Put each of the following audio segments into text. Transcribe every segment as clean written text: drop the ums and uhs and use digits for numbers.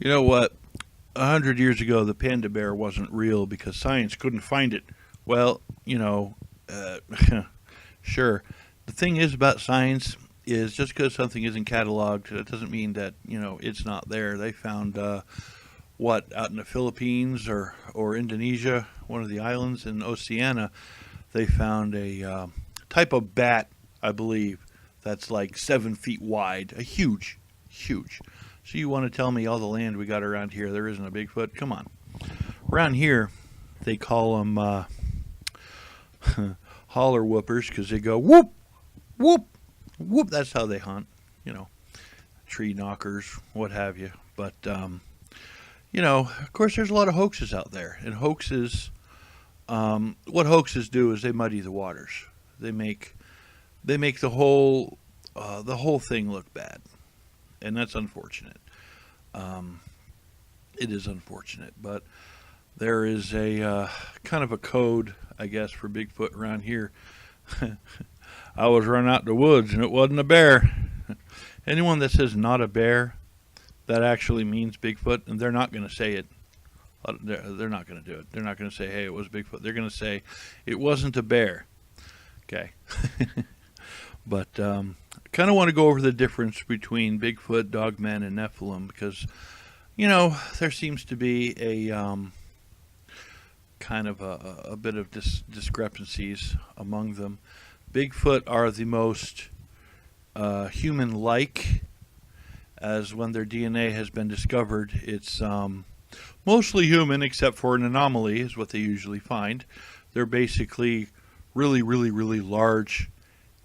You know what? 100 years ago, the panda bear wasn't real because science couldn't find it. Well, uh, sure. The thing is about science is just because something isn't cataloged, it doesn't mean that it's not there. They found what out in the Philippines or Indonesia, one of the islands in Oceania, they found a type of bat, I believe, that's like 7 feet wide, a huge, huge. So you want to tell me all the land we got around here, there isn't a Bigfoot? Come on. Around here, they call them holler whoopers because they go whoop, whoop, whoop. That's how they hunt, you know, tree knockers, what have you. But, of course, there's a lot of hoaxes out there. And hoaxes, what hoaxes do is they muddy the waters. They make the whole thing look bad. And that's unfortunate. Um, it is unfortunate, but there is a kind of a code, I guess, for Bigfoot around here. I was run out in the woods and it wasn't a bear. Anyone that says not a bear, that actually means Bigfoot, and they're not going to say it. They're not going to do it. They're not going to say, hey, it was Bigfoot. They're going to say, it wasn't a bear. Okay. But I kind of want to go over the difference between Bigfoot, Dogman, and Nephilim because, there seems to be a kind of a bit of discrepancies among them. Bigfoot are the most human-like, as when their DNA has been discovered, it's mostly human except for an anomaly is what they usually find. They're basically really, really, really large,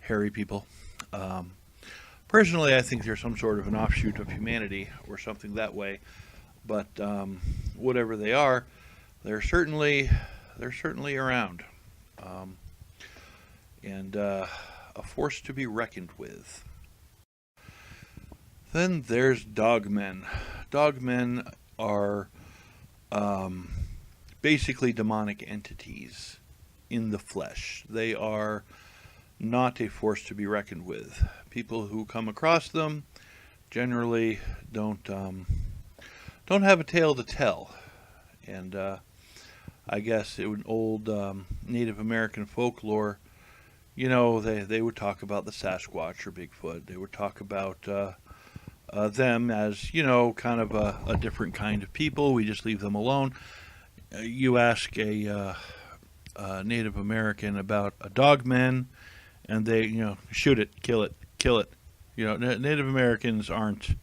hairy people. Um, Personally, I think they're some sort of an offshoot of humanity or something that way. But whatever they are, they're certainly around, um, and a force to be reckoned with. Then there's dogmen. Dogmen are um, basically demonic entities in the flesh. They are not a force to be reckoned with. People who come across them generally don't have a tale to tell, and I guess in old Native American folklore, they would talk about the Sasquatch or Bigfoot. They would talk about them as kind of a different kind of people. We just leave them alone. You ask a Native American about a dogman, and they shoot it, kill it, kill it. Native Americans aren't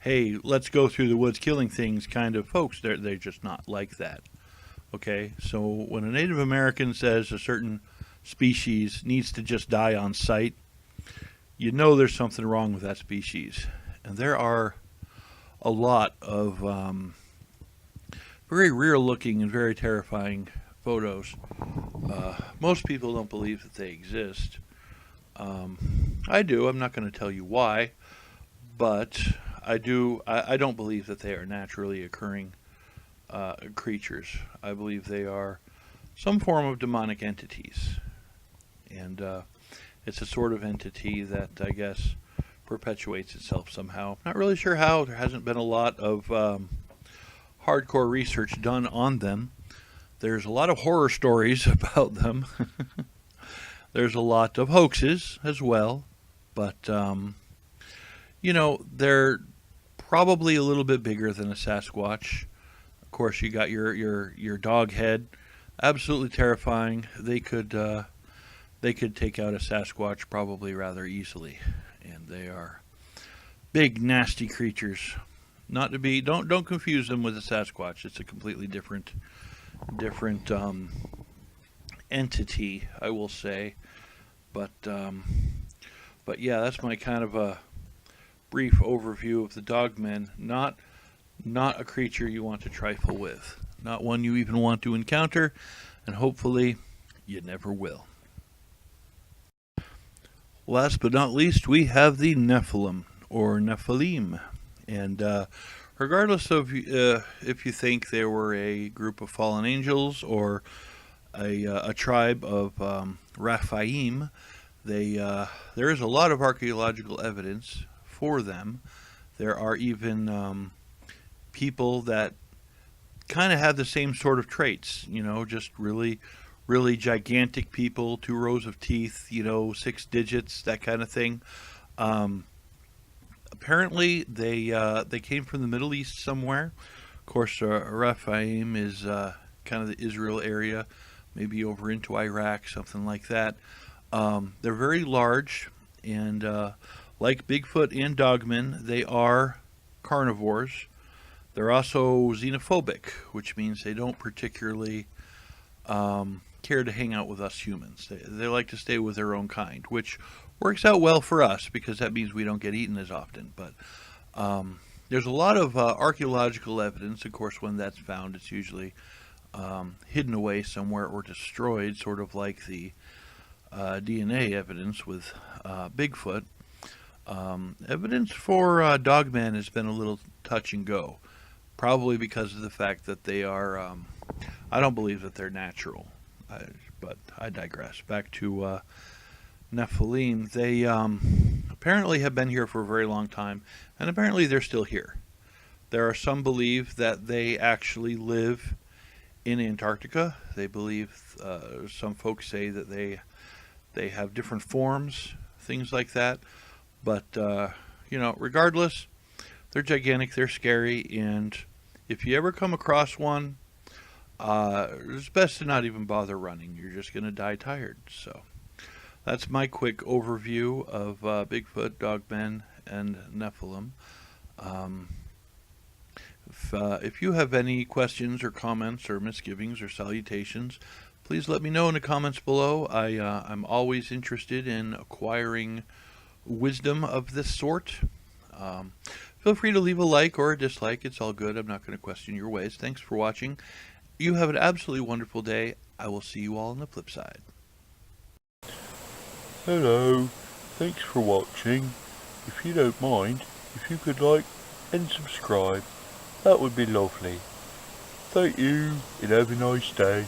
hey, let's go through the woods killing things kind of folks. They're just not like that. Okay, so when a Native American says a certain species needs to just die on sight, there's something wrong with that species. And there are a lot of very real-looking and very terrifying photos. Most people don't believe that they exist. I do. I'm not going to tell you why, but I do. I don't believe that they are naturally occurring creatures. I believe they are some form of demonic entities, and it's a sort of entity that I guess perpetuates itself somehow. Not really sure how. There hasn't been a lot of hardcore research done on them. There's a lot of horror stories about them. There's a lot of hoaxes as well, but they're probably a little bit bigger than a Sasquatch. Of course, you got your dog head, absolutely terrifying. They could take out a Sasquatch probably rather easily, and they are big, nasty creatures. Not to be don't confuse them with a Sasquatch. It's a completely different entity, I will say. But yeah, that's my kind of a brief overview of the dogmen. Not a creature you want to trifle with. Not one you even want to encounter, and hopefully you never will. Last but not least, we have the Nephilim, or Nephilim. And regardless of if you think they were a group of fallen angels or a tribe of Raphaim, there is a lot of archaeological evidence for them. There are even people that kind of have the same sort of traits, just really, really gigantic people, 2 rows of teeth, 6 digits, that kind of thing. Um, Apparently, they came from the Middle East somewhere. Of course, Rephaim is kind of the Israel area, maybe over into Iraq, something like that. They're very large, and like Bigfoot and Dogman, they are carnivores. They're also xenophobic, which means they don't particularly care to hang out with us humans. They like to stay with their own kind, which works out well for us because that means we don't get eaten as often. But there's a lot of archaeological evidence. Of course, when that's found, it's usually hidden away somewhere or destroyed, sort of like the DNA evidence with Bigfoot. Evidence for Dogman has been a little touch and go, probably because of the fact that they are, I don't believe that they're natural, but I digress. Back to Nephilim. They apparently have been here for a very long time, and apparently they're still here. There are some believe that they actually live in Antarctica. They believe, some folks say that they have different forms, things like that. But, regardless, they're gigantic, they're scary, and if you ever come across one, it's best to not even bother running. You're just going to die tired. So that's my quick overview of Bigfoot, Dogman, and Nephilim. If you have any questions or comments or misgivings or salutations, please let me know in the comments below. I'm always interested in acquiring wisdom of this sort. Feel free to leave a like or a dislike. It's all good. I'm not going to question your ways. Thanks for watching. You have an absolutely wonderful day. I will see you all on the flip side. Hello, thanks for watching. If you don't mind, if you could like and subscribe, that would be lovely. Thank you, and have a nice day.